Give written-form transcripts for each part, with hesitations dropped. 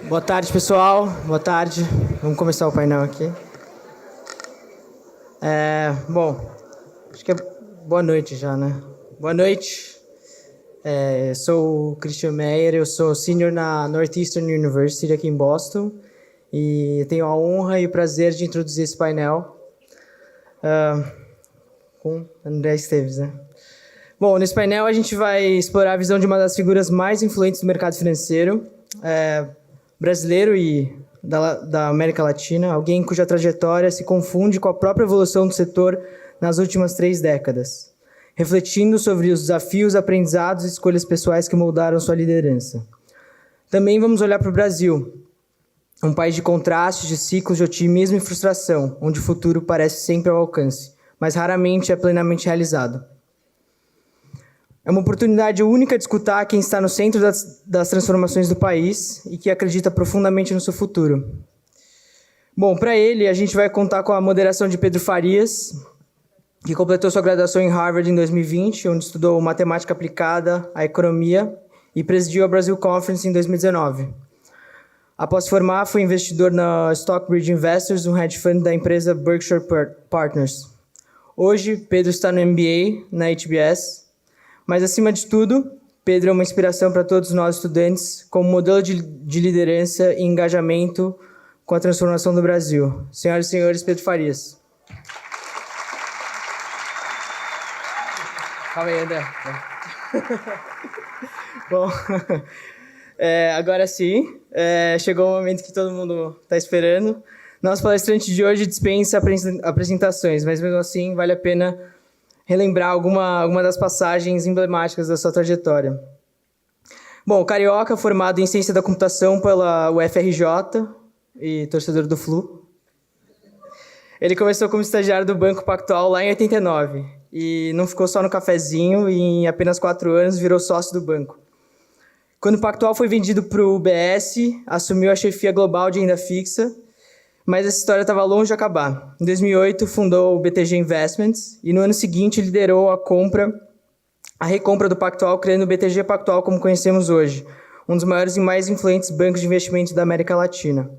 Boa tarde, pessoal. Boa tarde. Vamos começar o painel aqui. Bom, acho que é boa noite já, né? Boa noite. Sou o Christian Meyer, eu sou senior na Northeastern University aqui em Boston e tenho a honra e o prazer de introduzir esse painel com André Esteves, né? Bom, nesse painel a gente vai explorar a visão de uma das figuras mais influentes do mercado financeiro brasileiro e da América Latina, alguém cuja trajetória se confunde com a própria evolução do setor nas últimas 3 décadas, refletindo sobre os desafios, aprendizados e escolhas pessoais que moldaram sua liderança. Também vamos olhar para o Brasil, um país de contrastes, de ciclos de otimismo e frustração, onde o futuro parece sempre ao alcance, mas raramente é plenamente realizado. É uma oportunidade única de escutar quem está no centro das transformações do país e que acredita profundamente no seu futuro. Bom, para ele, a gente vai contar com a moderação de Pedro Farias, que completou sua graduação em Harvard em 2020, onde estudou matemática aplicada à economia e presidiu a Brasil Conference em 2019. Após se formar, foi investidor na Stockbridge Investors, um hedge fund da empresa Berkshire Partners. Hoje, Pedro está no MBA na HBS, mas, acima de tudo, Pedro é uma inspiração para todos nós estudantes, como modelo de liderança e engajamento com a transformação do Brasil. Senhoras e senhores, Pedro Farias. Calma aí, André. Bom, agora sim, chegou o momento que todo mundo está esperando. Nosso palestrante de hoje dispensa apresentações, mas mesmo assim vale a pena relembrar alguma das passagens emblemáticas da sua trajetória. Bom, carioca, formado em Ciência da Computação pela UFRJ e torcedor do Flu. Ele começou como estagiário do Banco Pactual lá em 89 e não ficou só no cafezinho e em apenas 4 anos virou sócio do banco. Quando o Pactual foi vendido para o UBS, assumiu a chefia global de renda fixa, mas essa história estava longe de acabar. Em 2008, fundou o BTG Investments e no ano seguinte liderou a recompra do Pactual, criando o BTG Pactual como conhecemos hoje, um dos maiores e mais influentes bancos de investimentos da América Latina.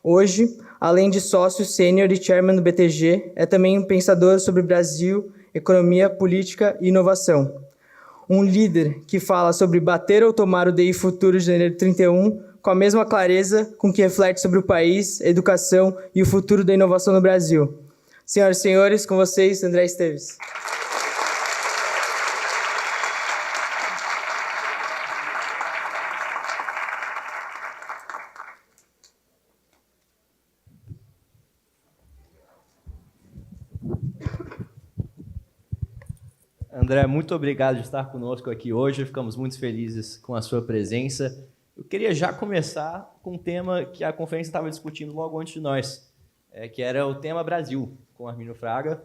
Hoje, além de sócio sênior e chairman do BTG, é também um pensador sobre Brasil, economia, política e inovação. Um líder que fala sobre bater ou tomar o DI futuro de janeiro de 31, com a mesma clareza com que reflete sobre o país, a educação e o futuro da inovação no Brasil. Senhoras e senhores, com vocês, André Esteves. André, muito obrigado de estar conosco aqui hoje. Ficamos muito felizes com a sua presença. Eu queria já começar com um tema que a conferência estava discutindo logo antes de nós, que era o tema Brasil, com Armínio Fraga.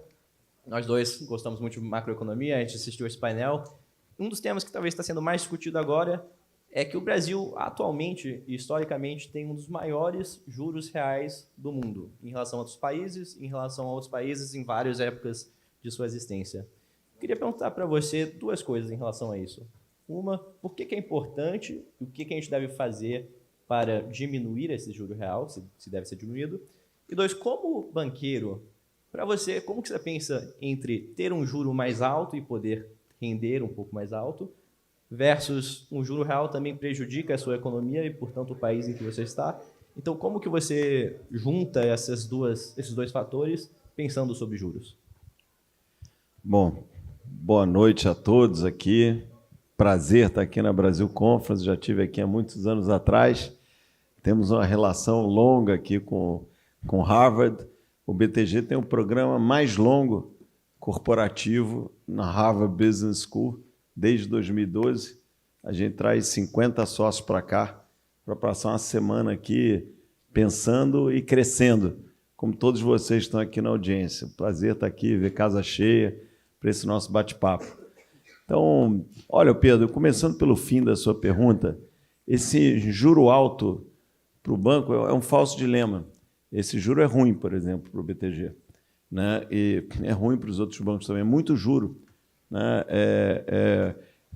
Nós dois gostamos muito de macroeconomia, a gente assistiu esse painel. Um dos temas que talvez está sendo mais discutido agora é que o Brasil, atualmente e historicamente, tem um dos maiores juros reais do mundo, em relação a outros países, em relação a outros países em várias épocas de sua existência. Queria perguntar para você 2 coisas em relação a isso. Uma, por que é importante, o que a gente deve fazer para diminuir esse juro real, se deve ser diminuído. E 2, como banqueiro, para você, como que você pensa entre ter um juro mais alto e poder render um pouco mais alto, versus um juro real também prejudica a sua economia e, portanto, o país em que você está? Então, como que você junta esses 2 fatores pensando sobre juros? Bom, boa noite a todos aqui. Prazer estar aqui na Brasil Conference. Já estive aqui há muitos anos atrás. Temos uma relação longa aqui com Harvard. O BTG tem o programa mais longo corporativo na Harvard Business School desde 2012. A gente traz 50 sócios para cá para passar uma semana aqui pensando e crescendo, como todos vocês estão aqui na audiência. Prazer estar aqui, ver casa cheia para esse nosso bate-papo. Então, olha, Pedro, começando pelo fim da sua pergunta, esse juro alto para o banco é um falso dilema. Esse juro é ruim, por exemplo, para o BTG, né? E é ruim para os outros bancos também, é muito juro, né?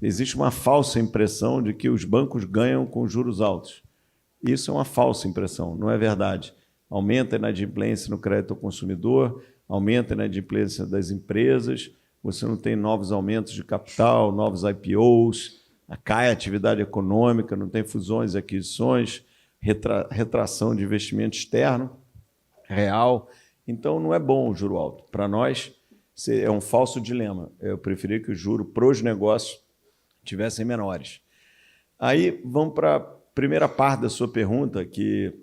Existe uma falsa impressão de que os bancos ganham com juros altos. Isso é uma falsa impressão, não é verdade. Aumenta a inadimplência no crédito ao consumidor, aumenta a inadimplência das empresas, você não tem novos aumentos de capital, novos IPOs, cai a atividade econômica, não tem fusões e aquisições, retração de investimento externo real. Então, não é bom o juro alto. Para nós, é um falso dilema. Eu preferia que o juro para os negócios tivessem menores. Aí, vamos para a primeira parte da sua pergunta, que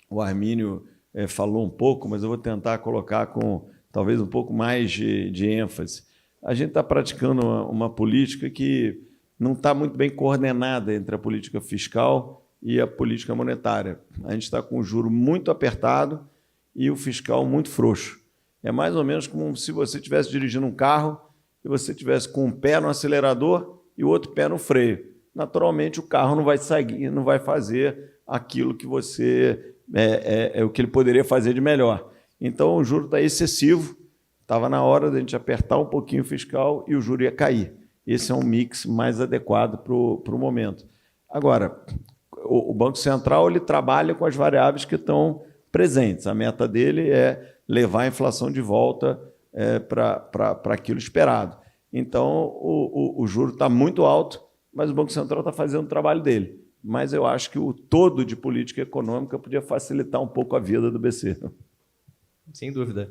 o Armínio falou um pouco, mas eu vou tentar colocar com talvez um pouco mais de ênfase. A gente está praticando uma política que não está muito bem coordenada entre a política fiscal e a política monetária. A gente está com o juro muito apertado e o fiscal muito frouxo. É mais ou menos como se você estivesse dirigindo um carro e você estivesse com um pé no acelerador e o outro pé no freio. Naturalmente, o carro não vai seguir, não vai fazer aquilo que você o que ele poderia fazer de melhor. Então, o juro está excessivo, estava na hora de a gente apertar um pouquinho o fiscal e o juro ia cair. Esse é um mix mais adequado para o momento. Agora, o Banco Central ele trabalha com as variáveis que estão presentes. A meta dele é levar a inflação de volta para aquilo esperado. Então, o juro está muito alto, mas o Banco Central está fazendo o trabalho dele. Mas eu acho que o todo de política econômica podia facilitar um pouco a vida do BC. Sem dúvida.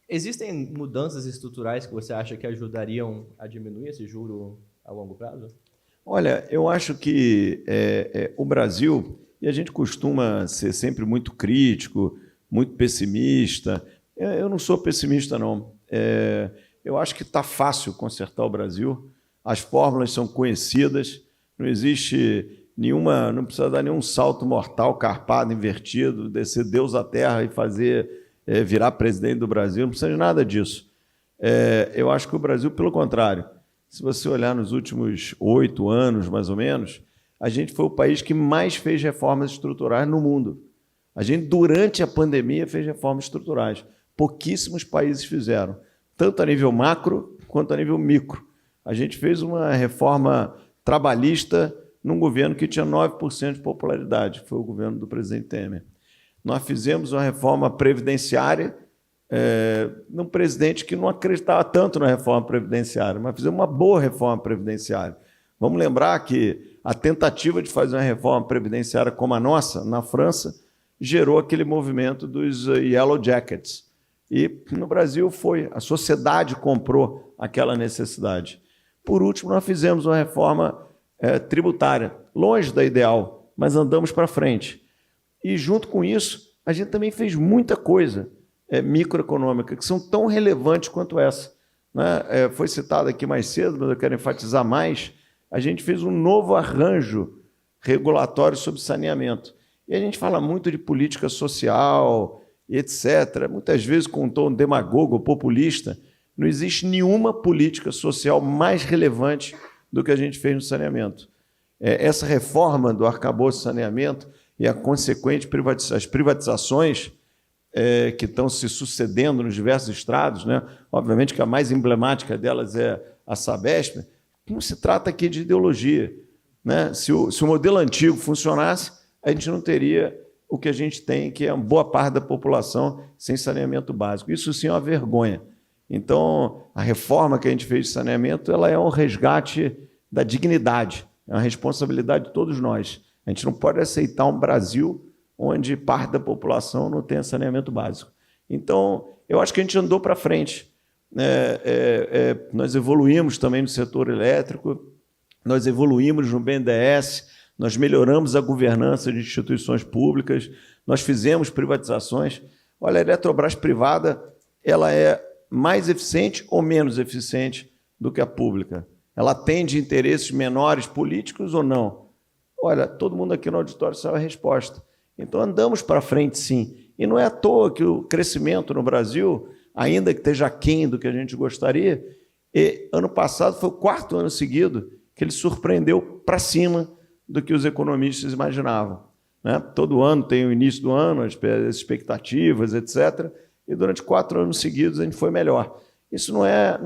Existem mudanças estruturais que você acha que ajudariam a diminuir esse juro a longo prazo? Olha, eu acho que o Brasil, e a gente costuma ser sempre muito crítico, muito pessimista. Eu não sou pessimista, não. Eu acho que está fácil consertar o Brasil. As fórmulas são conhecidas, não existe nenhuma, não precisa dar nenhum salto mortal, carpado, invertido, descer Deus à terra e fazer virar presidente do Brasil, não precisa de nada disso. Eu acho que o Brasil, pelo contrário, se você olhar nos últimos 8 anos, mais ou menos, a gente foi o país que mais fez reformas estruturais no mundo. A gente, durante a pandemia, fez reformas estruturais. Pouquíssimos países fizeram, tanto a nível macro quanto a nível micro. A gente fez uma reforma trabalhista num governo que tinha 9% de popularidade, que foi o governo do presidente Temer. Nós fizemos uma reforma previdenciária num presidente que não acreditava tanto na reforma previdenciária, mas fizemos uma boa reforma previdenciária. Vamos lembrar que a tentativa de fazer uma reforma previdenciária como a nossa, na França, gerou aquele movimento dos Yellow Jackets. E no Brasil a sociedade comprou aquela necessidade. Por último, nós fizemos uma reforma tributária, longe da ideal, mas andamos para frente. E, junto com isso, a gente também fez muita coisa microeconômica, que são tão relevantes quanto essa. Né? Foi citado aqui mais cedo, mas eu quero enfatizar mais. A gente fez um novo arranjo regulatório sobre saneamento. E a gente fala muito de política social, etc., muitas vezes com um tom demagogo, populista. Não existe nenhuma política social mais relevante do que a gente fez no saneamento. Essa reforma do arcabouço de saneamento e a consequente as privatizações que estão se sucedendo nos diversos estrados, né? Obviamente que a mais emblemática delas é a Sabesp. Não se trata aqui de ideologia, né? Se o modelo antigo funcionasse, a gente não teria o que a gente tem, que é uma boa parte da população sem saneamento básico. Isso sim é uma vergonha. Então, a reforma que a gente fez de saneamento ela é um resgate da dignidade, é uma responsabilidade de todos nós. A gente não pode aceitar um Brasil onde parte da população não tem saneamento básico. Então, eu acho que a gente andou para frente. Nós evoluímos também no setor elétrico, nós evoluímos no BNDES, nós melhoramos a governança de instituições públicas, nós fizemos privatizações. Olha, a Eletrobras privada ela é mais eficiente ou menos eficiente do que a pública? Ela atende interesses menores políticos ou não? Olha, todo mundo aqui no auditório sabe a resposta. Então, andamos para frente, sim. E não é à toa que o crescimento no Brasil, ainda que esteja aquém do que a gente gostaria, ano passado foi o 4º ano seguido que ele surpreendeu para cima do que os economistas imaginavam. Né? Todo ano tem o início do ano, as expectativas, etc., e durante 4 anos seguidos a gente foi melhor. Isso não é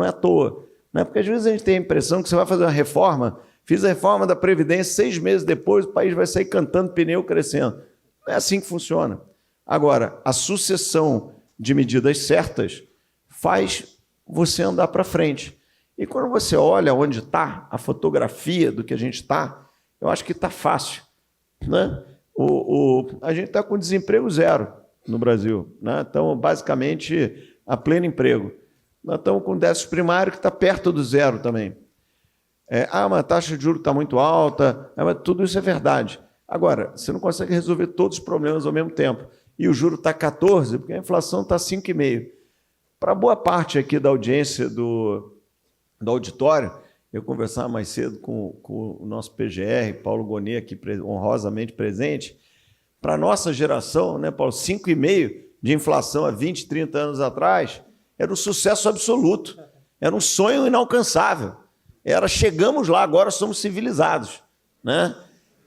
à toa. Né? Porque às vezes a gente tem a impressão que você vai fazer uma reforma Fiz a reforma da Previdência, 6 meses depois o país vai sair cantando pneu crescendo. Não é assim que funciona. Agora, a sucessão de medidas certas faz você andar para frente. E quando você olha onde está a fotografia do que a gente está, eu acho que está fácil, né? A gente está com desemprego zero no Brasil, né? Então, basicamente, a pleno emprego. Nós estamos com déficit primário que está perto do zero também. Mas a taxa de juros está muito alta, mas tudo isso é verdade. Agora, você não consegue resolver todos os problemas ao mesmo tempo. E o juro está 14, porque a inflação está 5,5. Para boa parte aqui da audiência do auditório, eu conversava mais cedo com o nosso PGR, Paulo Gonet, aqui honrosamente presente. Para a nossa geração, né, Paulo, 5,5 de inflação há 20, 30 anos atrás, era um sucesso absoluto, era um sonho inalcançável. Chegamos lá, agora somos civilizados, né?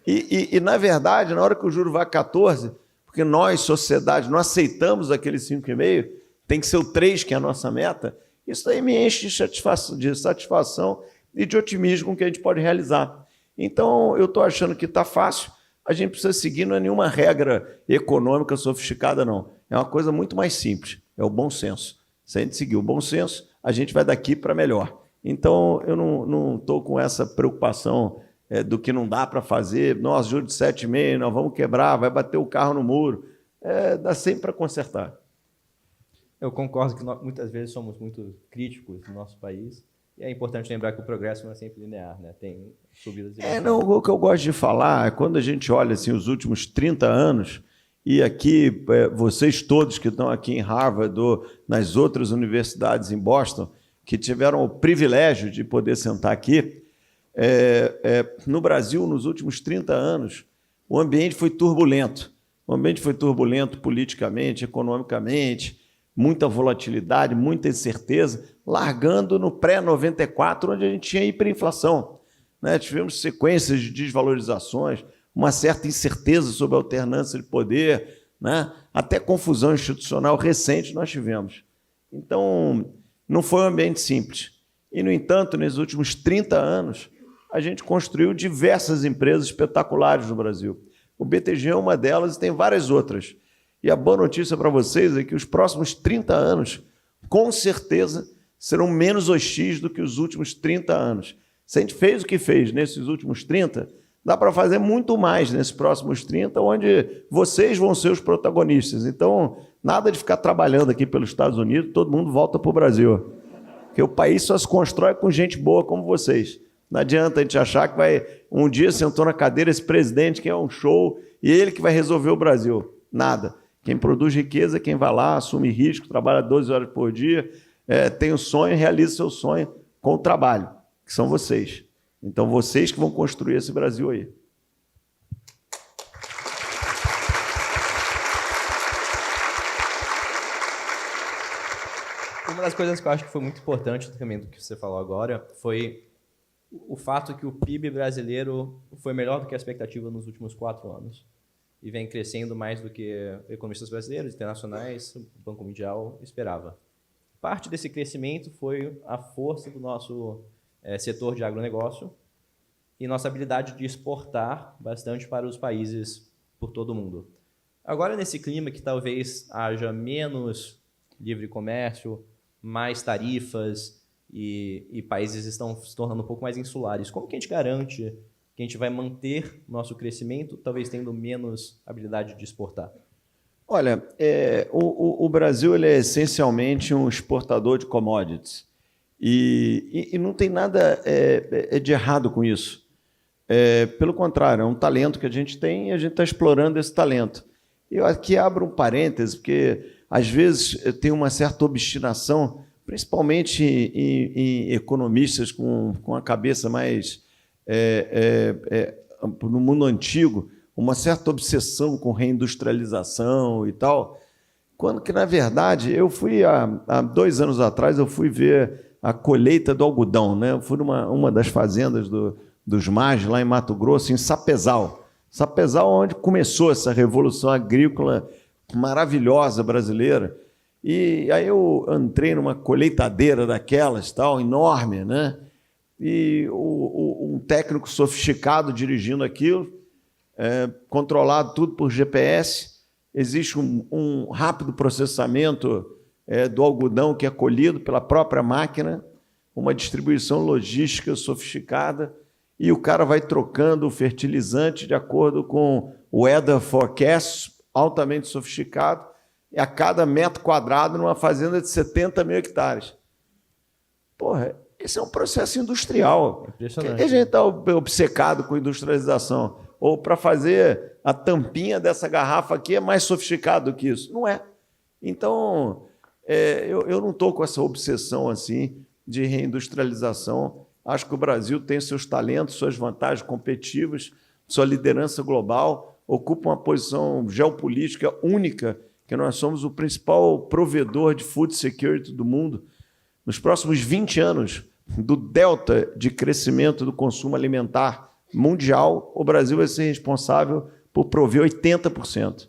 E, na verdade, na hora que o juro vai a 14, porque nós, sociedade, não aceitamos aquele 5,5, tem que ser o 3, que é a nossa meta, isso aí me enche de satisfação e de otimismo com o que a gente pode realizar. Então, eu estou achando que está fácil, a gente precisa seguir, não é nenhuma regra econômica sofisticada, não. É uma coisa muito mais simples, é o bom senso. Se a gente seguir o bom senso, a gente vai daqui para melhor. Então, eu não estou com essa preocupação do que não dá para fazer. Nós, juros de 7,5, nós vamos quebrar, vai bater o carro no muro. Dá sempre para consertar. Eu concordo que nós, muitas vezes, somos muito críticos no nosso país. E é importante lembrar que o progresso não é sempre linear, né? Tem subidas e baixas. O que eu gosto de falar é quando a gente olha assim, os últimos 30 anos, e aqui, vocês todos que estão aqui em Harvard ou nas outras universidades em Boston, que tiveram o privilégio de poder sentar aqui, no Brasil, nos últimos 30 anos, o ambiente foi turbulento. O ambiente foi turbulento politicamente, economicamente, muita volatilidade, muita incerteza, largando no pré-94, onde a gente tinha hiperinflação, né? Tivemos sequências de desvalorizações, uma certa incerteza sobre a alternância de poder, né? Até confusão institucional recente nós tivemos. Então, não foi um ambiente simples. E, no entanto, nesses últimos 30 anos, a gente construiu diversas empresas espetaculares no Brasil. O BTG é uma delas e tem várias outras. E a boa notícia para vocês é que os próximos 30 anos, com certeza, serão menos hostis do que os últimos 30 anos. Se a gente fez o que fez nesses últimos 30, dá para fazer muito mais nesses próximos 30, onde vocês vão ser os protagonistas. Então, nada de ficar trabalhando aqui pelos Estados Unidos, todo mundo volta para o Brasil. Porque o país só se constrói com gente boa como vocês. Não adianta a gente achar que vai... Um dia sentou na cadeira esse presidente que é um show e ele que vai resolver o Brasil. Nada. Quem produz riqueza é quem vai lá, assume risco, trabalha 12 horas por dia, tem um sonho, realiza seu sonho com o trabalho, que são vocês. Então, vocês que vão construir esse Brasil aí. Uma das coisas que eu acho que foi muito importante também do que você falou agora foi o fato que o PIB brasileiro foi melhor do que a expectativa nos últimos 4 anos. E vem crescendo mais do que economistas brasileiros, internacionais, o Banco Mundial esperava. Parte desse crescimento foi a força do nosso setor de agronegócio e nossa habilidade de exportar bastante para os países por todo o mundo. Agora, nesse clima que talvez haja menos livre comércio, mais tarifas e países estão se tornando um pouco mais insulares, como que a gente garante que a gente vai manter nosso crescimento, talvez tendo menos habilidade de exportar? Olha, o Brasil ele é essencialmente um exportador de commodities. E não tem nada de errado com isso. Pelo contrário, é um talento que a gente tem e a gente está explorando esse talento. Eu aqui abro um parêntese, porque às vezes tem uma certa obstinação, principalmente em economistas com a cabeça mais... no mundo antigo, uma certa obsessão com reindustrialização e tal, quando que, na verdade, eu fui, há 2 anos atrás, eu fui ver a colheita do algodão, né? Eu fui numa das fazendas dos Magres, lá em Mato Grosso, em Sapezal. Sapezal, onde começou essa revolução agrícola maravilhosa brasileira. E aí eu entrei numa colheitadeira daquelas, tal, enorme, né? e um técnico sofisticado dirigindo aquilo, controlado tudo por GPS. Existe um rápido processamento do algodão que é colhido pela própria máquina, uma distribuição logística sofisticada, e o cara vai trocando o fertilizante de acordo com o weather forecast, altamente sofisticado, e a cada metro quadrado numa fazenda de 70 mil hectares. Porra, esse é um processo industrial. Impressionante. Que a gente está obcecado com industrialização. Ou para fazer a tampinha dessa garrafa aqui é mais sofisticado do que isso. Não é. Então, eu não estou com essa obsessão assim de reindustrialização. Acho que o Brasil tem seus talentos, suas vantagens competitivas, sua liderança global, ocupa uma posição geopolítica única, que nós somos o principal provedor de food security do mundo. Nos próximos 20 anos, do delta de crescimento do consumo alimentar mundial, o Brasil vai ser responsável por prover 80%.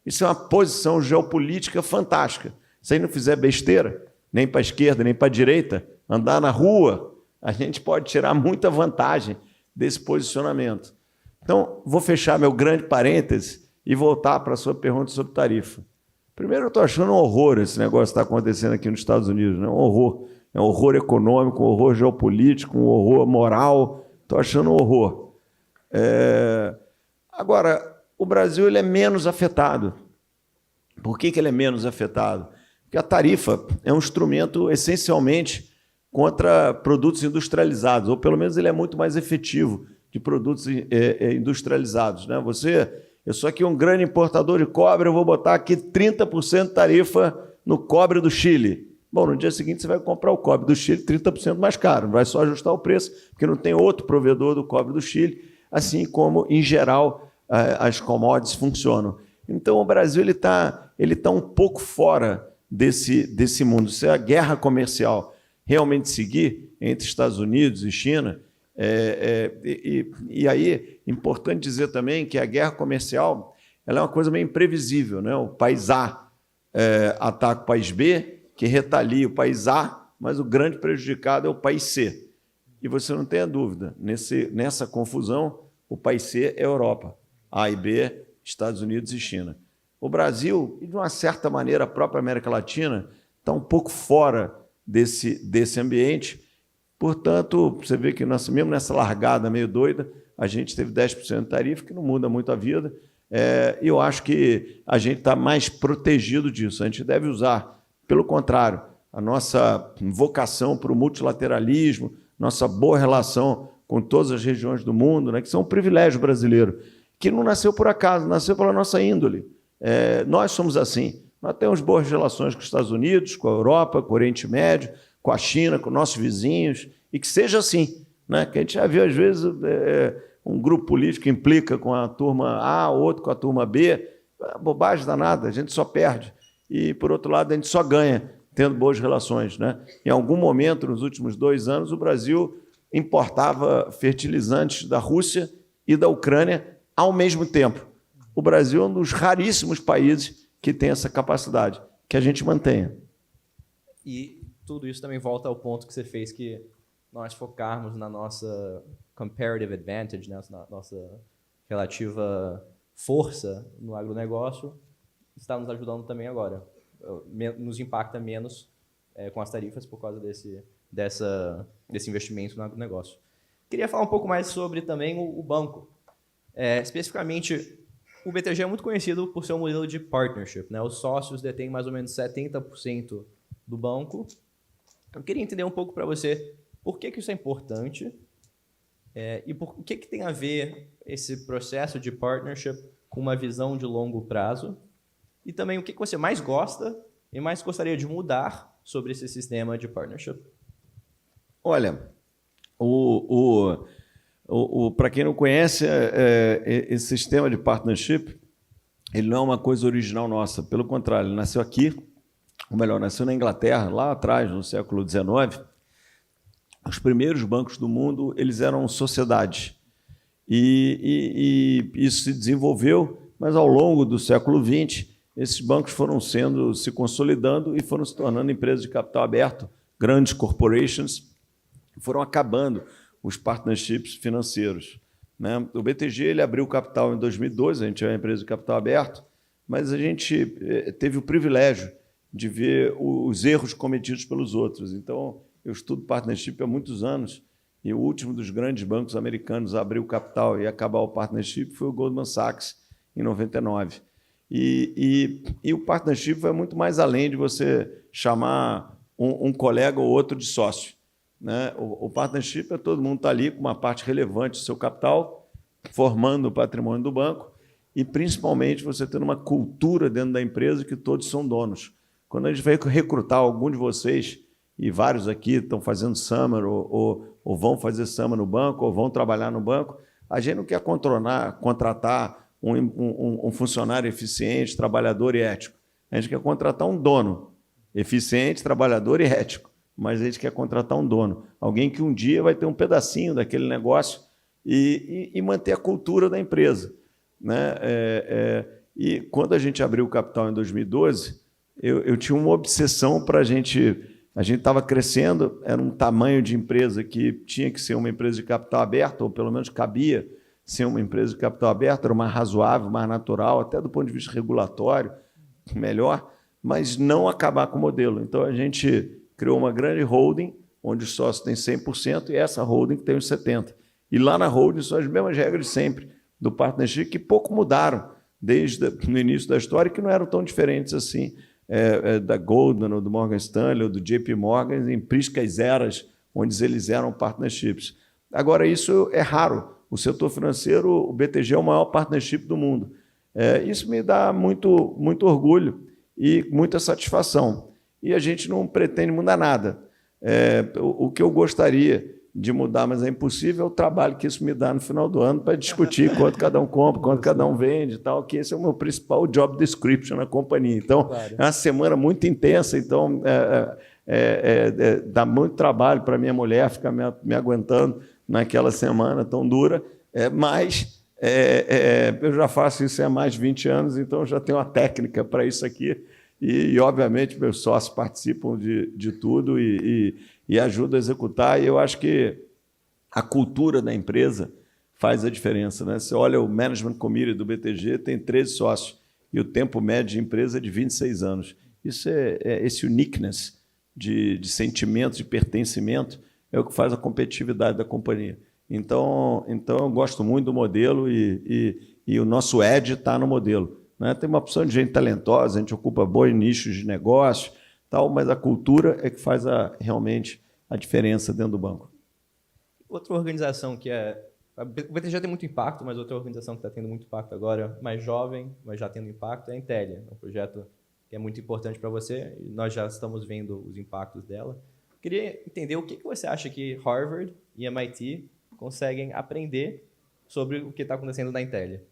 Isso é uma posição geopolítica fantástica. Se aí não fizer besteira, nem para a esquerda, nem para a direita, andar na rua, a gente pode tirar muita vantagem desse posicionamento. Então, vou fechar meu grande parêntese e voltar para a sua pergunta sobre tarifa. Primeiro, eu estou achando um horror esse negócio que está acontecendo aqui nos Estados Unidos, né? Um horror. É um horror econômico, um horror geopolítico, um horror moral. Estou achando um horror. Agora, o Brasil ele é menos afetado. Por que ele é menos afetado? Porque a tarifa é um instrumento essencialmente contra produtos industrializados, ou pelo menos ele é muito mais efetivo de produtos industrializados, né? Eu sou aqui um grande importador de cobre, eu vou botar aqui 30% de tarifa no cobre do Chile. Bom, no dia seguinte você vai comprar o cobre do Chile 30% mais caro, não vai só ajustar o preço, porque não tem outro provedor do cobre do Chile, assim como, em geral, as commodities funcionam. Então, o Brasil ele tá um pouco fora desse mundo. Se a guerra comercial realmente seguir entre Estados Unidos e China, e aí, importante dizer também que a guerra comercial ela é uma coisa meio imprevisível, né? O país A ataca o país B, que retalia o país A, mas o grande prejudicado é o país C. E você não tenha dúvida, nessa confusão, o país C é a Europa, A e B, Estados Unidos e China. O Brasil, e de uma certa maneira a própria América Latina, está um pouco fora desse ambiente. Portanto, você vê que mesmo nessa largada meio doida, a gente teve 10% de tarifa, que não muda muito a vida, e eu acho que a gente está mais protegido disso. A gente deve usar, pelo contrário, a nossa vocação para o multilateralismo, nossa boa relação com todas as regiões do mundo, né, que são um privilégio brasileiro, que não nasceu por acaso, nasceu pela nossa índole. Nós somos assim. Nós temos boas relações com os Estados Unidos, com a Europa, com o Oriente Médio, com a China, com nossos vizinhos, e que seja assim, né? Que a gente já viu, às vezes, um grupo político implica com a turma A, outro com a turma B, bobagem danada, a gente só perde. E, por outro lado, a gente só ganha tendo boas relações, né? Em algum momento, nos últimos 2 anos, o Brasil importava fertilizantes da Rússia e da Ucrânia ao mesmo tempo. O Brasil é um dos raríssimos países que tem essa capacidade, que a gente mantenha. E tudo isso também volta ao ponto que você fez, que nós focarmos na nossa comparative advantage, né, na nossa relativa força no agronegócio, está nos ajudando também agora. Nos impacta menos com as tarifas por causa desse investimento no agronegócio. Queria falar um pouco mais sobre também o banco. Especificamente, o BTG é muito conhecido por seu modelo de partnership, né? Os sócios detêm mais ou menos 70% do banco. Eu queria entender um pouco para você por que isso é importante e o que tem a ver esse processo de partnership com uma visão de longo prazo, e também o que você mais gosta e mais gostaria de mudar sobre esse sistema de partnership. Olha, para quem não conhece, esse sistema de partnership, ele não é uma coisa original nossa. Pelo contrário, ele nasceu aqui, ou melhor, nasceu na Inglaterra, lá atrás, no século XIX. Os primeiros bancos do mundo, eles eram sociedades. E isso se desenvolveu, mas ao longo do século XX, esses bancos foram se consolidando e foram se tornando empresas de capital aberto, grandes corporations, foram acabando os partnerships financeiros, né? O BTG ele abriu capital em 2012, a gente é uma empresa de capital aberto, mas a gente teve o privilégio de ver os erros cometidos pelos outros. Então, eu estudo partnership há muitos anos, e o último dos grandes bancos americanos a abrir o capital e acabar o partnership foi o Goldman Sachs, em 99. E o partnership vai muito mais além de você chamar um colega ou outro de sócio, né? O partnership é todo mundo está ali com uma parte relevante do seu capital, formando o patrimônio do banco, e principalmente você tendo uma cultura dentro da empresa que todos são donos. Quando a gente vai recrutar algum de vocês, e vários aqui estão fazendo summer ou vão fazer summer no banco, ou vão trabalhar no banco, a gente não quer contratar um funcionário eficiente, trabalhador e ético. A gente quer contratar um dono eficiente, trabalhador e ético, mas a gente quer contratar um dono, alguém que um dia vai ter um pedacinho daquele negócio e manter a cultura da empresa, né? E quando a gente abriu o capital em 2012, eu tinha uma obsessão para a gente estava crescendo, era um tamanho de empresa que tinha que ser uma empresa de capital aberto, ou pelo menos cabia ser uma empresa de capital aberto, era mais razoável, mais natural, até do ponto de vista regulatório, melhor, mas não acabar com o modelo. Então, a gente criou uma grande holding, onde o sócio tem 100%, e essa holding tem os 70%. E lá na holding são as mesmas regras de sempre, do partnership, que pouco mudaram desde o início da história, que não eram tão diferentes assim, da Goldman, ou do Morgan Stanley, ou do JP Morgan, em priscas eras, onde eles eram partnerships. Agora, isso é raro. O setor financeiro, o BTG é o maior partnership do mundo. Isso me dá muito, muito orgulho e muita satisfação. E a gente não pretende mudar nada. O que eu gostaria de mudar, mas é impossível, é o trabalho que isso me dá no final do ano para discutir quanto cada um compra, quanto cada um vende e tal, que esse é o meu principal job description na companhia. Então, claro, é uma semana muito intensa, então dá muito trabalho para minha mulher ficar me aguentando naquela semana tão dura, mas eu já faço isso há mais de 20 anos, então já tenho uma técnica para isso aqui, e obviamente meus sócios participam de tudo e ajudam a executar, e eu acho que a cultura da empresa faz a diferença, né? Você olha o Management Committee do BTG, tem 13 sócios, e o tempo médio de empresa é de 26 anos. Isso esse uniqueness de sentimento, de pertencimento, é o que faz a competitividade da companhia. Então eu gosto muito do modelo e o nosso edge está no modelo, né? Tem uma opção de gente talentosa, a gente ocupa bons nichos de negócio, tal, mas a cultura é que faz realmente a diferença dentro do banco. Outra organização que o BTG tem muito impacto, mas outra organização que está tendo muito impacto agora, mais jovem, mas já tendo impacto, é a Intellia. É um projeto que é muito importante para você e nós já estamos vendo os impactos dela. Queria entender o que você acha que Harvard e MIT conseguem aprender sobre o que está acontecendo na Intellia.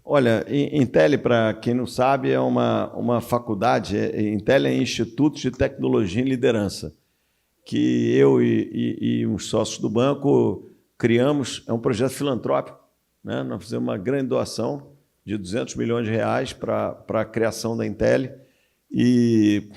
Olha, Intellia, para quem não sabe, é uma faculdade, Intellia é Instituto de Tecnologia e Liderança, que eu e uns sócios do banco criamos, é um projeto filantrópico, né? Nós fizemos uma grande doação de 200 milhões de reais para a criação da Intellia, e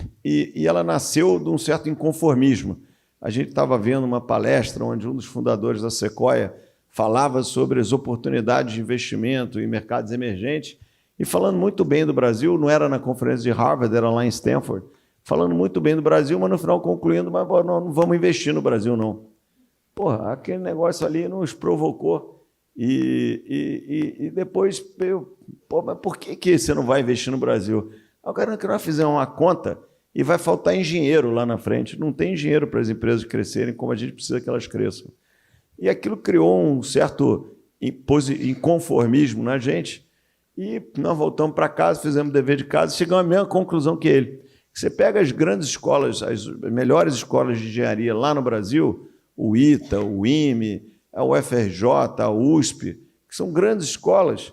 ela nasceu de um certo inconformismo. A gente estava vendo uma palestra onde um dos fundadores da Sequoia falava sobre as oportunidades de investimento em mercados emergentes e falando muito bem do Brasil, não era na conferência de Harvard, era lá em Stanford, falando muito bem do Brasil, mas no final concluindo, mas não vamos investir no Brasil, não. Porra, aquele negócio ali nos provocou. E depois, mas por que você não vai investir no Brasil? Eu quero que nós fizemos uma conta e vai faltar engenheiro lá na frente. Não tem engenheiro para as empresas crescerem como a gente precisa que elas cresçam. E aquilo criou um certo inconformismo na gente. E nós voltamos para casa, fizemos o dever de casa e chegamos à mesma conclusão que ele. Você pega as grandes escolas, as melhores escolas de engenharia lá no Brasil, o ITA, o IME, a UFRJ, a USP, que são grandes escolas,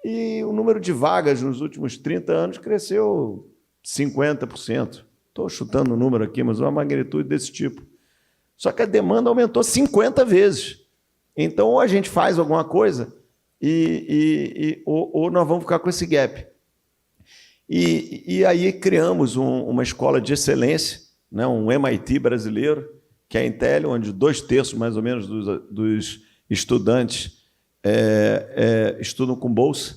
e o número de vagas nos últimos 30 anos cresceu 50%. Estou chutando o número aqui, mas uma magnitude desse tipo. Só que a demanda aumentou 50 vezes. Então, ou a gente faz alguma coisa, ou nós vamos ficar com esse gap. E aí criamos uma escola de excelência, né, um MIT brasileiro, que é a Intel, onde 2/3, mais ou menos, dos estudantes estudam com bolsa.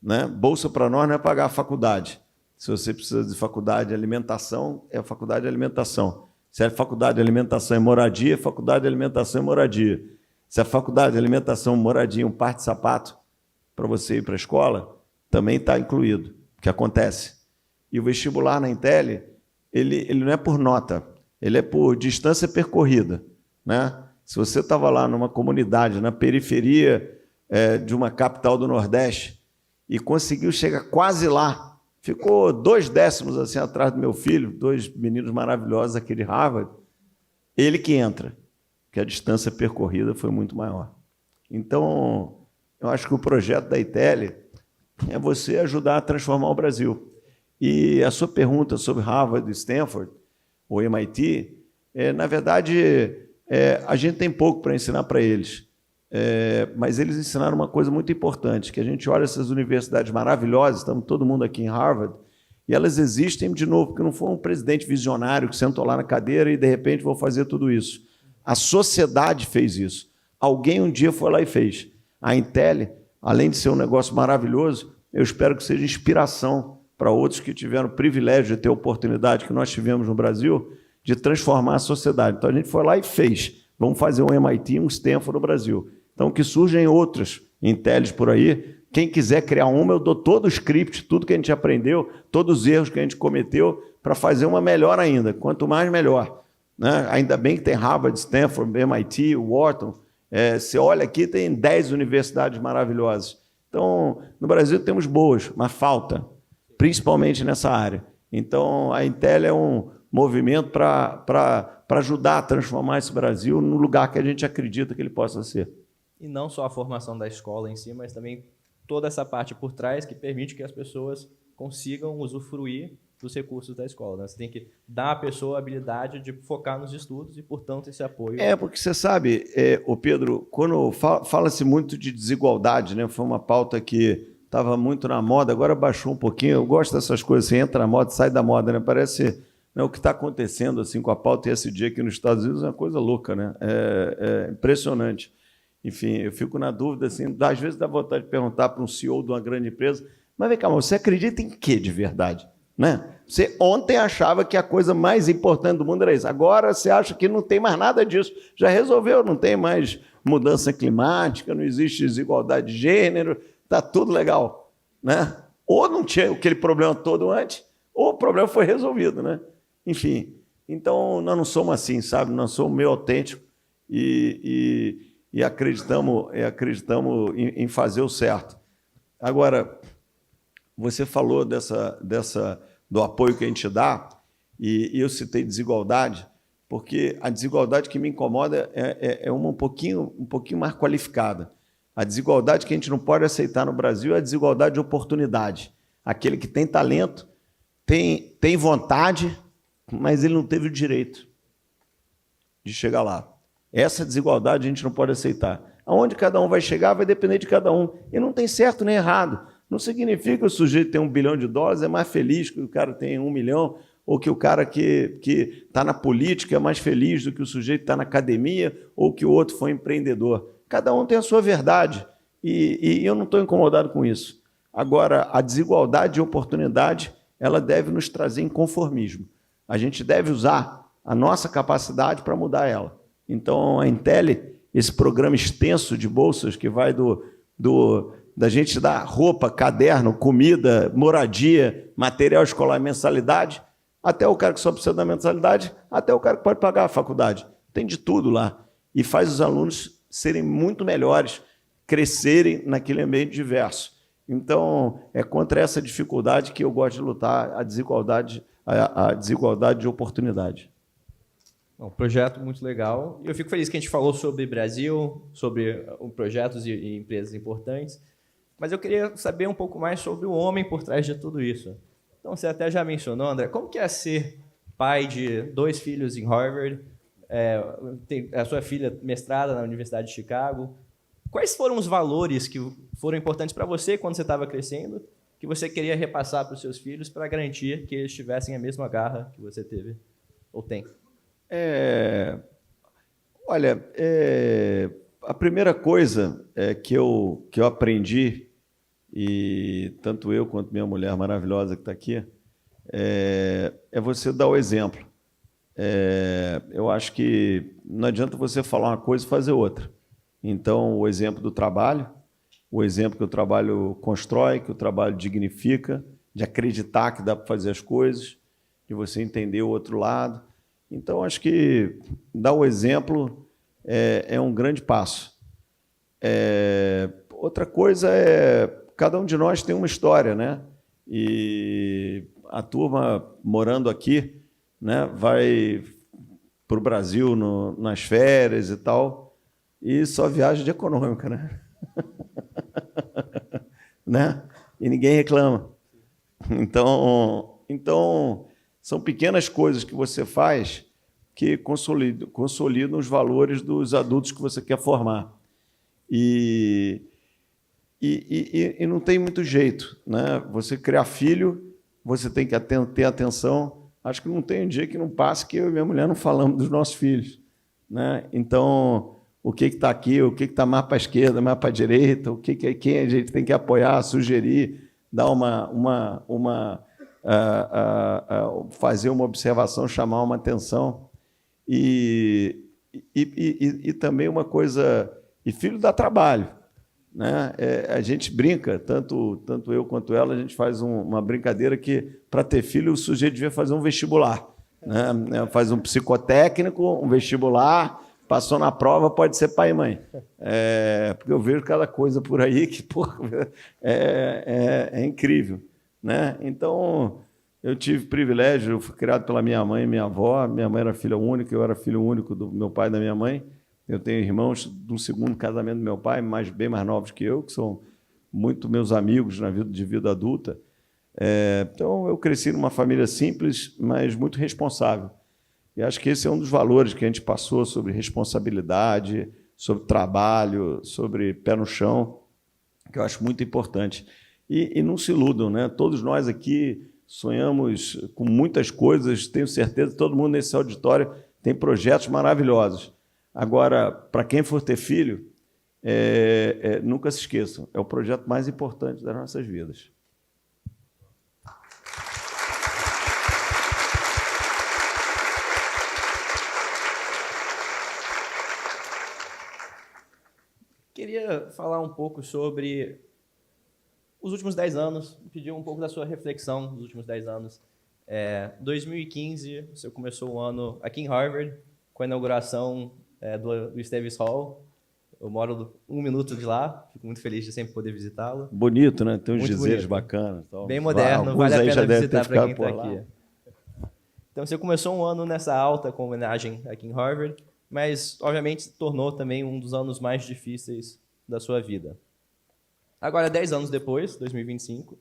Né? Bolsa, para nós, não é pagar a faculdade. Se você precisa de faculdade de alimentação, é a faculdade de alimentação. Se é faculdade de alimentação e moradia, é faculdade de alimentação e moradia. Se é faculdade de alimentação, moradia, um par de sapato para você ir para a escola, também está incluído. O que acontece? E o vestibular na Intel, ele não é por nota, ele é por distância percorrida. Né? Se você estava lá numa comunidade, na periferia de uma capital do Nordeste, e conseguiu chegar quase lá, ficou 2/10 assim atrás do meu filho, 2 meninos maravilhosos aqui de Harvard, ele que entra, porque a distância percorrida foi muito maior. Então, eu acho que o projeto da Intel é você ajudar a transformar o Brasil. E a sua pergunta sobre Harvard, Stanford ou MIT, na verdade, a gente tem pouco para ensinar para eles. Mas eles ensinaram uma coisa muito importante, que a gente olha essas universidades maravilhosas, estamos todo mundo aqui em Harvard, e elas existem, de novo, porque não foi um presidente visionário que sentou lá na cadeira e, de repente, vou fazer tudo isso. A sociedade fez isso. Alguém um dia foi lá e fez. A Intel, além de ser um negócio maravilhoso, eu espero que seja inspiração para outros que tiveram o privilégio de ter a oportunidade que nós tivemos no Brasil de transformar a sociedade. Então, a gente foi lá e fez. Vamos fazer um MIT, um Stanford no Brasil. Então, que surgem outras Intels por aí. Quem quiser criar uma, eu dou todo o script, tudo que a gente aprendeu, todos os erros que a gente cometeu, para fazer uma melhor ainda. Quanto mais, melhor. Né? Ainda bem que tem Harvard, Stanford, MIT, Wharton. Você olha aqui, tem 10 universidades maravilhosas. Então, no Brasil temos boas, mas falta, principalmente nessa área. Então, a Intel é um movimento para ajudar a transformar esse Brasil no lugar que a gente acredita que ele possa ser. E não só a formação da escola em si, mas também toda essa parte por trás que permite que as pessoas consigam usufruir dos recursos da escola. Né? Você tem que dar à pessoa a habilidade de focar nos estudos e, portanto, esse apoio. Porque você sabe, ô Pedro, quando fala-se muito de desigualdade, né? Foi uma pauta que estava muito na moda, agora baixou um pouquinho. Eu gosto dessas coisas, você entra na moda, sai da moda, né? Parece... O que está acontecendo assim, com a pauta ESG aqui nos Estados Unidos é uma coisa louca, né? É impressionante. Enfim, eu fico na dúvida, assim, às vezes dá vontade de perguntar para um CEO de uma grande empresa, mas vem cá, você acredita em quê de verdade? Né? Você ontem achava que a coisa mais importante do mundo era isso, agora você acha que não tem mais nada disso, já resolveu, não tem mais mudança climática, não existe desigualdade de gênero, está tudo legal. Né? Ou não tinha aquele problema todo antes, ou o problema foi resolvido, né? Enfim, então nós não somos assim, sabe? Nós somos meio autênticos e acreditamos em fazer o certo. Agora, você falou do apoio que a gente dá, e eu citei desigualdade, porque a desigualdade que me incomoda é uma um pouquinho mais qualificada. A desigualdade que a gente não pode aceitar no Brasil é a desigualdade de oportunidade. Aquele que tem talento, tem vontade, mas ele não teve o direito de chegar lá. Essa desigualdade a gente não pode aceitar. Aonde cada um vai chegar vai depender de cada um. E não tem certo nem errado. Não significa que o sujeito tem $1 bilhão é mais feliz que o cara tem 1 milhão, ou que o cara que está na política é mais feliz do que o sujeito que está na academia, ou que o outro foi empreendedor. Cada um tem a sua verdade. E eu não estou incomodado com isso. Agora, a desigualdade de oportunidade, ela deve nos trazer inconformismo. A gente deve usar a nossa capacidade para mudar ela. Então, a Intel, esse programa extenso de bolsas que vai da gente dar roupa, caderno, comida, moradia, material escolar, mensalidade, até o cara que só precisa da mensalidade, até o cara que pode pagar a faculdade. Tem de tudo lá. E faz os alunos serem muito melhores, crescerem naquele ambiente diverso. Então, é contra essa dificuldade que eu gosto de lutar, a desigualdade de oportunidade. Um projeto muito legal. E eu fico feliz que a gente falou sobre Brasil, sobre projetos e empresas importantes, mas eu queria saber um pouco mais sobre o homem por trás de tudo isso. Então, você até já mencionou, André, como que é ser pai de 2 filhos em Harvard, tem a sua filha mestrada na Universidade de Chicago. Quais foram os valores que foram importantes para você quando você estava crescendo, que você queria repassar para os seus filhos para garantir que eles tivessem a mesma garra que você teve ou tem? Olha, a primeira coisa que eu aprendi, e tanto eu quanto minha mulher maravilhosa que está aqui, é você dar o exemplo. Eu acho que não adianta você falar uma coisa e fazer outra. Então, o exemplo do trabalho, o exemplo que o trabalho constrói, que o trabalho dignifica, de acreditar que dá para fazer as coisas, de você entender o outro lado. Então, acho que dar o exemplo é um grande passo. Outra coisa cada um de nós tem uma história, né? E a turma morando aqui, né, vai para o Brasil nas férias e tal, e só viaja de econômica, né? Né? E ninguém reclama. Então, são pequenas coisas que você faz que consolidam os valores dos adultos que você quer formar. E não tem muito jeito, né? Você criar filho, você tem que ter atenção. Acho que não tem um dia que não passe que eu e minha mulher não falamos dos nossos filhos, né? Então, o que está aqui, o que está mais para a esquerda, mais para a direita, quem a gente tem que apoiar, sugerir, dar fazer uma observação, chamar uma atenção. E também uma coisa... E filho dá trabalho, né? A gente brinca, tanto eu quanto ela, a gente faz uma brincadeira que, para ter filho, o sujeito devia fazer um vestibular, né? Faz um psicotécnico, um vestibular, passou na prova, pode ser pai e mãe. Porque eu vejo cada coisa por aí que é incrível, né? Então, eu tive privilégio, eu fui criado pela minha mãe e minha avó. Minha mãe era filha única, eu era filho único do meu pai e da minha mãe. Eu tenho irmãos do segundo casamento do meu pai, bem mais novos que eu, que são muito meus amigos de vida adulta. Então, eu cresci numa família simples, mas muito responsável. E acho que esse é um dos valores que a gente passou sobre responsabilidade, sobre trabalho, sobre pé no chão, que eu acho muito importante. E não se iludam, né? Todos nós aqui sonhamos com muitas coisas, tenho certeza que todo mundo nesse auditório tem projetos maravilhosos. Agora, para quem for ter filho, nunca se esqueçam, é o projeto mais importante das nossas vidas. Queria falar um pouco sobre os últimos 10 anos, pedir um pouco da sua reflexão dos últimos 10 anos. 2015, você começou o ano aqui em Harvard, com a inauguração do Esteves Hall. Eu moro 1 minuto de lá, fico muito feliz de sempre poder visitá-lo. Bonito, né? Tem uns Muito dizeres bonito. bacanas. Então, bem moderno, vale a pena visitar para quem está aqui. Então, você começou um ano nessa alta com homenagem aqui em Harvard, mas, obviamente, se tornou também um dos anos mais difíceis da sua vida. Agora, 10 anos depois, 2025,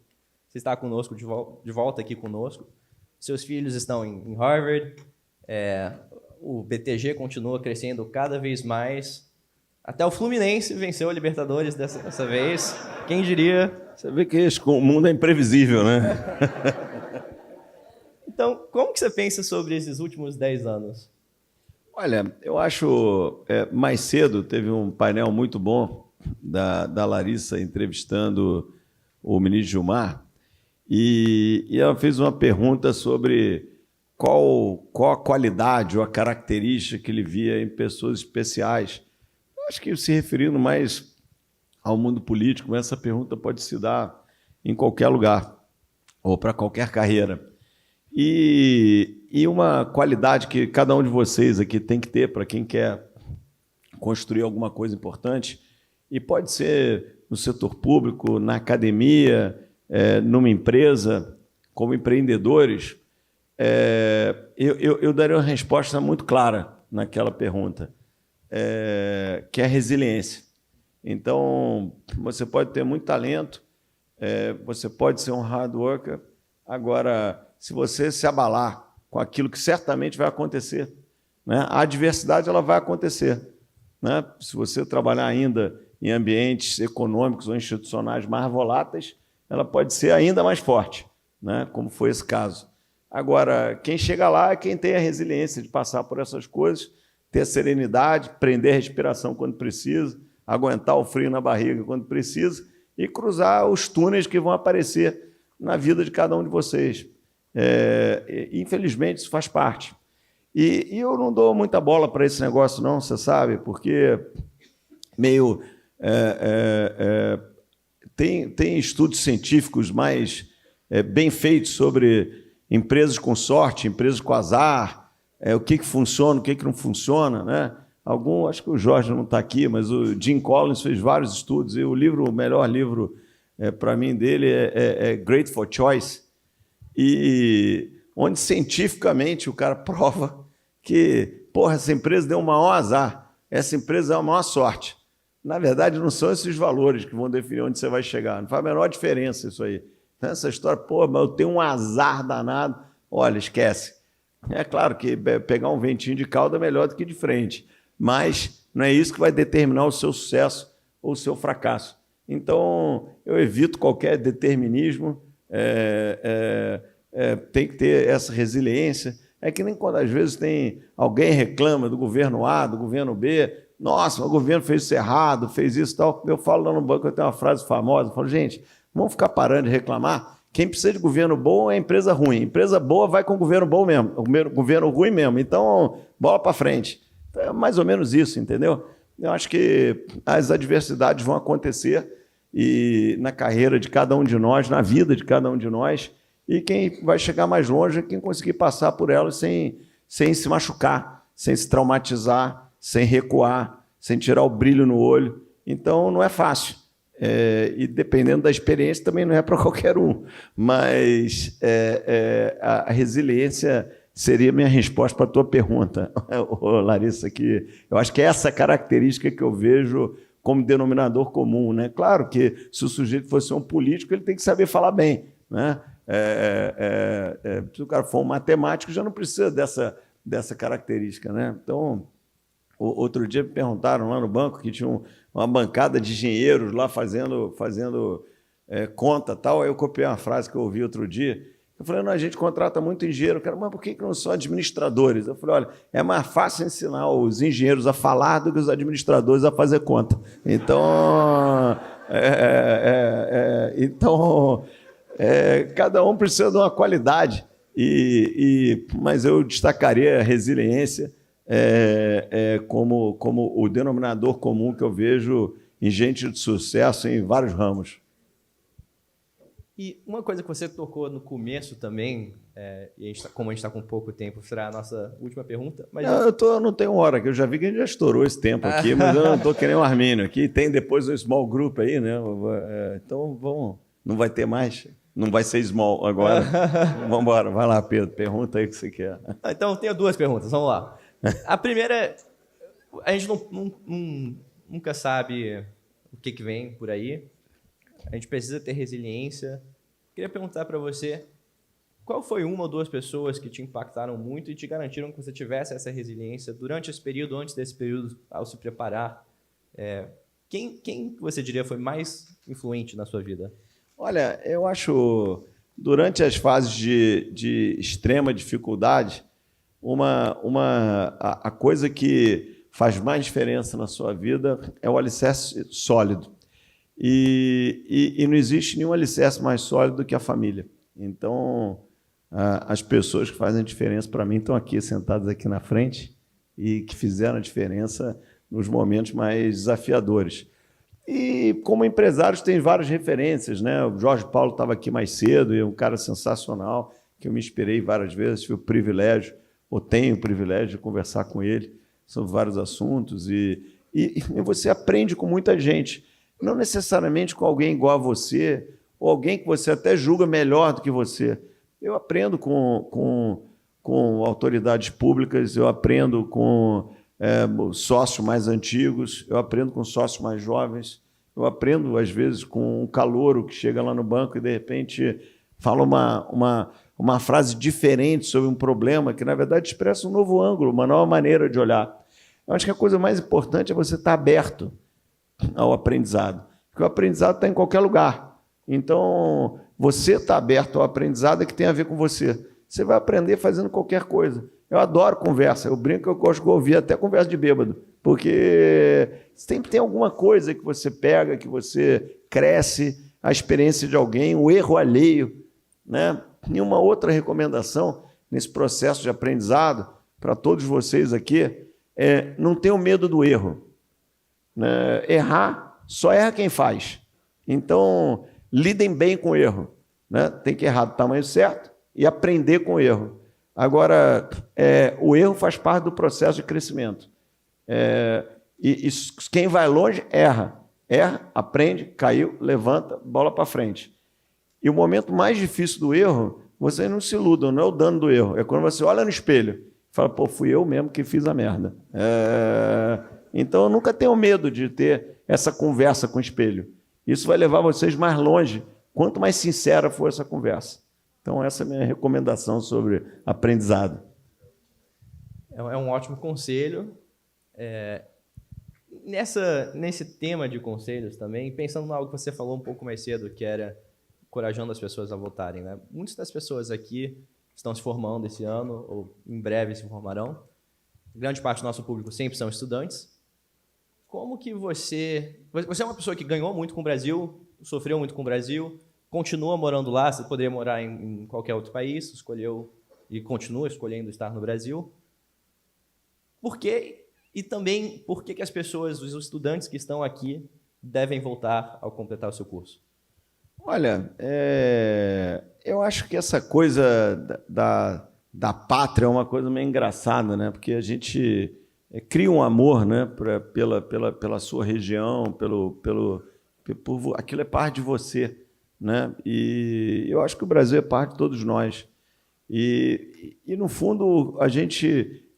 você está conosco, de volta aqui conosco. Seus filhos estão em Harvard, o BTG continua crescendo cada vez mais. Até o Fluminense venceu a Libertadores dessa vez. Quem diria? Você vê que o mundo é imprevisível, né? Então, como que você pensa sobre esses últimos 10 anos? Olha, eu acho... mais cedo teve um painel muito bom da Larissa entrevistando o ministro Gilmar, e ela fez uma pergunta sobre qual a qualidade ou a característica que ele via em pessoas especiais. Eu acho que se referindo mais ao mundo político, essa pergunta pode se dar em qualquer lugar ou para qualquer carreira. E uma qualidade que cada um de vocês aqui tem que ter para quem quer construir alguma coisa importante, e pode ser no setor público, na academia, numa empresa, como empreendedores, eu daria uma resposta muito clara naquela pergunta, que é a resiliência. Então, você pode ter muito talento, você pode ser um hard worker, agora, se você se abalar com aquilo que certamente vai acontecer, né? A adversidade ela vai acontecer, né? Se você trabalhar ainda em ambientes econômicos ou institucionais mais voláteis, ela pode ser ainda mais forte, né? Como foi esse caso. Agora, quem chega lá é quem tem a resiliência de passar por essas coisas, ter serenidade, prender a respiração quando precisa, aguentar o frio na barriga quando precisa e cruzar os túneis que vão aparecer na vida de cada um de vocês. Infelizmente, isso faz parte. E eu não dou muita bola para esse negócio, não, você sabe, porque meio... Tem estudos científicos mais bem feitos sobre empresas com sorte, empresas com azar, o que funciona, o que não funciona, né? Acho que o Jorge não está aqui, mas o Jim Collins fez vários estudos, e o melhor livro para mim dele é Great for Choice, e onde cientificamente o cara prova que, essa empresa deu o maior azar, essa empresa é a maior sorte. Na verdade, não são esses valores que vão definir onde você vai chegar, não faz a menor diferença isso aí. Essa história, mas eu tenho um azar danado, olha, esquece. É claro que pegar um ventinho de cauda é melhor do que de frente, mas não é isso que vai determinar o seu sucesso ou o seu fracasso. Então, eu evito qualquer determinismo, tem que ter essa resiliência. É que nem quando às vezes alguém reclama do governo A, do governo B, nossa, o governo fez isso errado, fez isso e tal. Eu falo lá no banco, eu tenho uma frase famosa, eu falo, gente, vamos ficar parando de reclamar? Quem precisa de governo bom é empresa ruim. Empresa boa vai com governo bom mesmo, governo ruim mesmo. Então, bola para frente. Então, é mais ou menos isso, entendeu? Eu acho que as adversidades vão acontecer e na carreira de cada um de nós, na vida de cada um de nós, e quem vai chegar mais longe é quem conseguir passar por elas sem se machucar, sem se traumatizar, sem recuar, sem tirar o brilho no olho. Então, não é fácil. E dependendo da experiência, também não é para qualquer um. Mas a resiliência seria a minha resposta para a tua pergunta, Larissa, que eu acho que é essa característica que eu vejo como denominador comum, né? Claro que se o sujeito fosse um político, ele tem que saber falar bem, né? Se o cara for um matemático, já não precisa dessa característica, né? Então, outro dia me perguntaram lá no banco que tinha uma bancada de engenheiros lá fazendo conta e tal. Aí eu copiei uma frase que eu ouvi outro dia. Eu falei, não, a gente contrata muito engenheiro. Cara, mas por que não são administradores? Eu falei, olha, é mais fácil ensinar os engenheiros a falar do que os administradores a fazer conta. Então, cada um precisa de uma qualidade, mas eu destacaria a resiliência como o denominador comum que eu vejo em gente de sucesso em vários ramos. E uma coisa que você tocou no começo também, como a gente está com pouco tempo, será a nossa última pergunta. Mas eu não tenho hora, que eu já vi que a gente já estourou esse tempo aqui, mas eu não estou que nem o Armínio aqui. Tem depois um small group aí, né? Então, não vai ter mais. Não vai ser small agora. Vamos embora. Vai lá, Pedro. Pergunta aí o que você quer. Então, eu tenho duas perguntas. Vamos lá. A primeira, a gente nunca sabe o que vem por aí. A gente precisa ter resiliência. Queria perguntar para você, qual foi uma ou duas pessoas que te impactaram muito e te garantiram que você tivesse essa resiliência durante esse período, antes desse período, ao se preparar? Quem você diria foi mais influente na sua vida? Olha, eu acho, durante as fases de extrema dificuldade, a coisa que faz mais diferença na sua vida é o alicerce sólido. E não existe nenhum alicerce mais sólido do que a família. Então, as pessoas que fazem a diferença para mim estão aqui, sentadas aqui na frente, e que fizeram a diferença nos momentos mais desafiadores. E, como empresários, tem várias referências, né? O Jorge Paulo estava aqui mais cedo, e é um cara sensacional, que eu me inspirei várias vezes, tive o privilégio, ou tenho o privilégio de conversar com ele sobre vários assuntos, e você aprende com muita gente, não necessariamente com alguém igual a você, ou alguém que você até julga melhor do que você. Eu aprendo com autoridades públicas, eu aprendo com sócios mais antigos, eu aprendo com sócios mais jovens, eu aprendo, às vezes, com um calouro que chega lá no banco e, de repente, fala uma frase diferente sobre um problema que, na verdade, expressa um novo ângulo, uma nova maneira de olhar. Eu acho que a coisa mais importante é você estar aberto ao aprendizado, porque o aprendizado está em qualquer lugar. Então, você está aberto ao aprendizado é que tem a ver com você. Você vai aprender fazendo qualquer coisa. Eu adoro conversa, eu brinco que eu gosto de ouvir até conversa de bêbado, porque sempre tem alguma coisa que você pega, que você cresce, a experiência de alguém, o erro alheio, né? E uma outra recomendação nesse processo de aprendizado para todos vocês aqui é não tenham medo do erro. Né? Errar, só erra quem faz. Então, lidem bem com o erro. Né? Tem que errar do tamanho certo e aprender com o erro. Agora, o erro faz parte do processo de crescimento. E quem vai longe, erra. Erra, aprende, caiu, levanta, bola para frente. E o momento mais difícil do erro, vocês não se iludam, não é o dano do erro. É quando você olha no espelho e fala, pô, fui eu mesmo que fiz a merda. Então, eu nunca tenho medo de ter essa conversa com o espelho. Isso vai levar vocês mais longe, quanto mais sincera for essa conversa. Então, essa é a minha recomendação sobre aprendizado. É um ótimo conselho. Nesse tema de conselhos também, pensando em algo que você falou um pouco mais cedo, que era encorajando as pessoas a votarem, né? Muitas das pessoas aqui estão se formando esse ano, ou em breve se formarão. Grande parte do nosso público sempre são estudantes. Como que você é uma pessoa que ganhou muito com o Brasil, sofreu muito com o Brasil, continua morando lá, você poderia morar em qualquer outro país, escolheu e continua escolhendo estar no Brasil. Por quê? E também, por que as pessoas, os estudantes que estão aqui, devem voltar ao completar o seu curso? Olha, eu acho que essa coisa da pátria é uma coisa meio engraçada, né? Porque a gente cria um amor, né? pela sua região, aquilo é parte de você, né? E eu acho que o Brasil é parte de todos nós. E no fundo,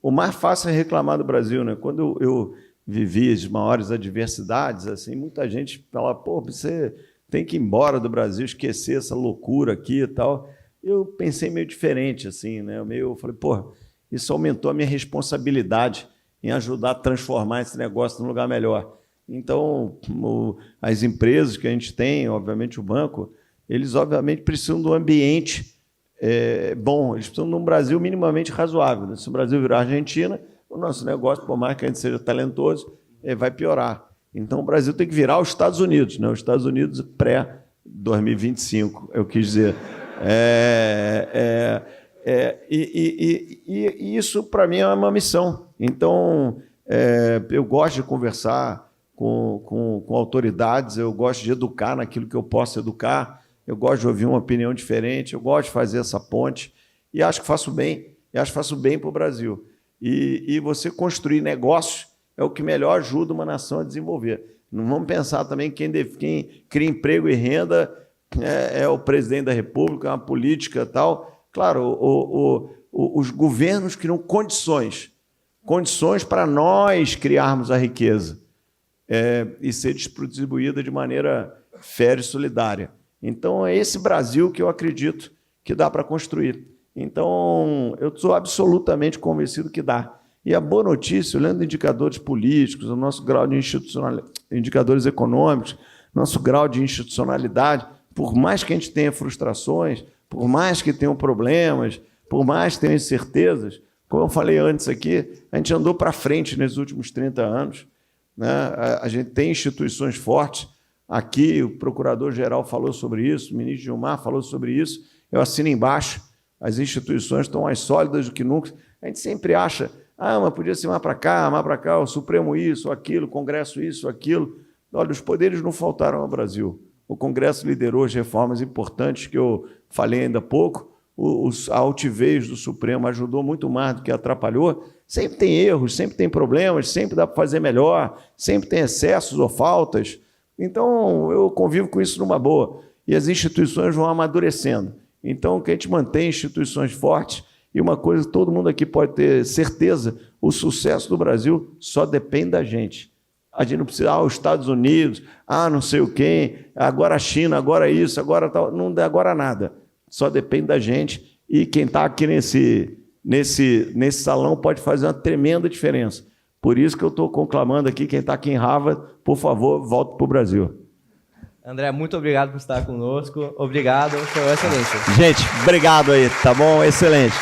o mais fácil é reclamar do Brasil, né? Quando eu vivi as maiores adversidades, assim, muita gente fala, pô, você tem que ir embora do Brasil, esquecer essa loucura aqui e tal. Eu pensei meio diferente, assim, né? Eu falei, pô, isso aumentou a minha responsabilidade em ajudar a transformar esse negócio num lugar melhor. Então, as empresas que a gente tem, obviamente o banco, eles obviamente precisam de um ambiente bom, eles precisam de um Brasil minimamente razoável. Né? Se o Brasil virar Argentina, o nosso negócio, por mais que a gente seja talentoso, vai piorar. Então, o Brasil tem que virar os Estados Unidos, né? Os Estados Unidos pré-2025, eu quis dizer. E isso, para mim, é uma missão. Então, eu gosto de conversar com autoridades, eu gosto de educar naquilo que eu posso educar, eu gosto de ouvir uma opinião diferente, eu gosto de fazer essa ponte, e acho que faço bem, para o Brasil. E você construir negócios é o que melhor ajuda uma nação a desenvolver. Não vamos pensar também que quem cria emprego e renda é o presidente da República, é uma política e tal. Claro, os governos criam condições para nós criarmos a riqueza e ser distribuída de maneira fair e solidária. Então, é esse Brasil que eu acredito que dá para construir. Então, eu sou absolutamente convencido que dá. E a boa notícia, olhando indicadores políticos, o nosso grau de indicadores econômicos, nosso grau de institucionalidade, por mais que a gente tenha frustrações, por mais que tenham problemas, por mais que tenha incertezas, como eu falei antes aqui, a gente andou para frente nesses últimos 30 anos. Né? A gente tem instituições fortes. Aqui, o Procurador-Geral falou sobre isso, o ministro Gilmar falou sobre isso, eu assino embaixo. As instituições estão mais sólidas do que nunca. A gente sempre acha, mas podia ser mais para cá, o Supremo isso, aquilo, o Congresso isso, aquilo. Olha, os poderes não faltaram ao Brasil. O Congresso liderou as reformas importantes que eu falei ainda há pouco. A altivez do Supremo ajudou muito mais do que atrapalhou. Sempre tem erros, sempre tem problemas, sempre dá para fazer melhor, sempre tem excessos ou faltas. Então, eu convivo com isso numa boa. E as instituições vão amadurecendo. Então, que a gente mantém instituições fortes. E uma coisa que todo mundo aqui pode ter certeza, o sucesso do Brasil só depende da gente. A gente não precisa, os Estados Unidos, não sei o quem, agora a China, agora isso, agora tal. Não dá agora nada. Só depende da gente. E quem está aqui nesse salão pode fazer uma tremenda diferença. Por isso que eu estou conclamando aqui, quem está aqui em Harvard, por favor, volte para o Brasil. André, muito obrigado por estar conosco. Obrigado, foi excelente. Gente, obrigado aí, tá bom? Excelente.